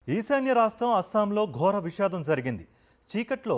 ఈశాన్య రాష్ట్రం అస్సాంలో ఘోర విషాదం జరిగింది. చీకట్లో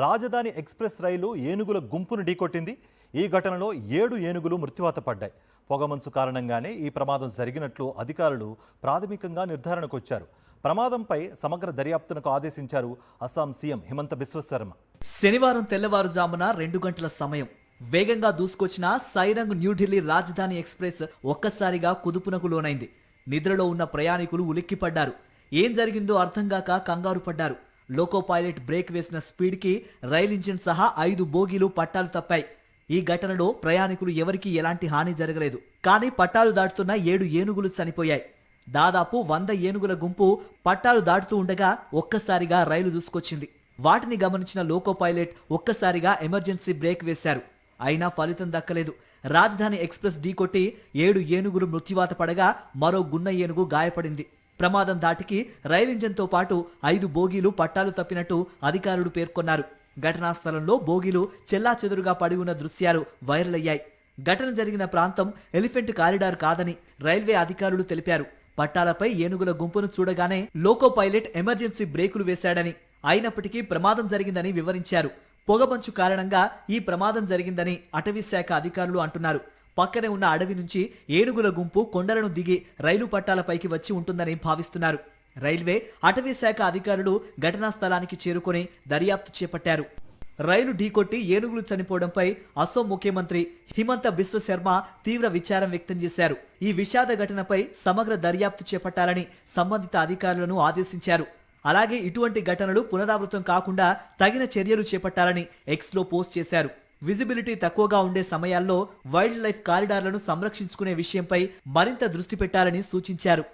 రాజధాని ఎక్స్ప్రెస్ రైలు ఏనుగుల గుంపును ఢీకొట్టింది. ఈ ఘటనలో 7 ఏనుగులు మృత్యువాత పడ్డాయి. పొగమంచు కారణంగానే ఈ ప్రమాదం జరిగినట్లు అధికారులు ప్రాథమికంగా నిర్ధారణకు వచ్చారు. ప్రమాదంపై సమగ్ర దర్యాప్తునకు ఆదేశించారు అస్సాం సీఎం హిమంత బిశ్వ శర్మ. శనివారం తెల్లవారుజామున 2 గంటల సమయం. వేగంగా దూసుకొచ్చిన సైరంగ్ న్యూఢిల్లీ రాజధాని ఎక్స్ప్రెస్ ఒక్కసారిగా కుదుపునకు లోనైంది. నిద్రలో ఉన్న ప్రయాణికులు ఉలిక్కిపడ్డారు. ఏం జరిగిందో అర్థం కాక కంగారు పడ్డారు. లోకో పైలట్ బ్రేక్ వేసిన స్పీడ్ కి రైల్ ఇంజిన్ సహా 5 బోగీలు పట్టాలు తప్పాయి. ఈ ఘటనలో ప్రయాణికులు ఎవరికీ ఎలాంటి హాని జరగలేదు. కానీ పట్టాలు దాటుతున్న 7 ఏనుగులు చనిపోయాయి. దాదాపు 100 ఏనుగుల గుంపు పట్టాలు దాటుతూ ఉండగా ఒక్కసారిగా రైలు దూసుకొచ్చింది. వాటిని గమనించిన లోకో పైలట్ ఒక్కసారిగా ఎమర్జెన్సీ బ్రేక్ వేశారు. అయినా ఫలితం దక్కలేదు. రాజధాని ఎక్స్ప్రెస్ ఢీకొట్టి 7 ఏనుగులు మృత్యువాత పడగా మరో గున్న ఏనుగు గాయపడింది. ప్రమాదం ధాటికి రైలు ఇంజన్తో పాటు 5 బోగీలు పట్టాలు తప్పినట్టు అధికారులు పేర్కొన్నారు. ఘటనా స్థలంలో బోగీలు చెల్లాచెదురుగా పడి ఉన్న దృశ్యాలు వైరల్ అయ్యాయి. ఘటన జరిగిన ప్రాంతం ఎలిఫెంట్ కారిడార్ కాదని రైల్వే అధికారులు తెలిపారు. పట్టాలపై ఏనుగుల గుంపును చూడగానే లోకో పైలట్ ఎమర్జెన్సీ బ్రేకులు వేశాడని, అయినప్పటికీ ప్రమాదం జరిగిందని వివరించారు. పొగమంచు కారణంగా ఈ ప్రమాదం జరిగిందని అటవీ శాఖ అధికారులు అంటున్నారు. పక్కనే ఉన్న అడవి నుంచి ఏనుగుల గుంపు కొండలను దిగి రైలు పట్టాలపైకి వచ్చి ఉంటుందని భావిస్తున్నారు. రైల్వే, అటవీ శాఖ అధికారులు ఘటనా స్థలానికి చేరుకొని దర్యాప్తు చేపట్టారు. రైలు ఢీకొట్టి ఏనుగులు చనిపోవడంపై అసోం ముఖ్యమంత్రి హిమంత బిశ్వ శర్మ తీవ్ర విచారం వ్యక్తం చేశారు. ఈ విషాద ఘటనపై సమగ్ర దర్యాప్తు చేపట్టాలని సంబంధిత అధికారులను ఆదేశించారు. అలాగే ఇటువంటి ఘటనలు పునరావృతం కాకుండా తగిన చర్యలు చేపట్టాలని ఎక్స్లో పోస్ట్ చేశారు. విజిబిలిటీ తక్కువగా ఉండే సమయాల్లో వైల్డ్ లైఫ్ కారిడార్లను సంరక్షించుకునే విషయంపై మరింత దృష్టి పెట్టాలని సూచించారు.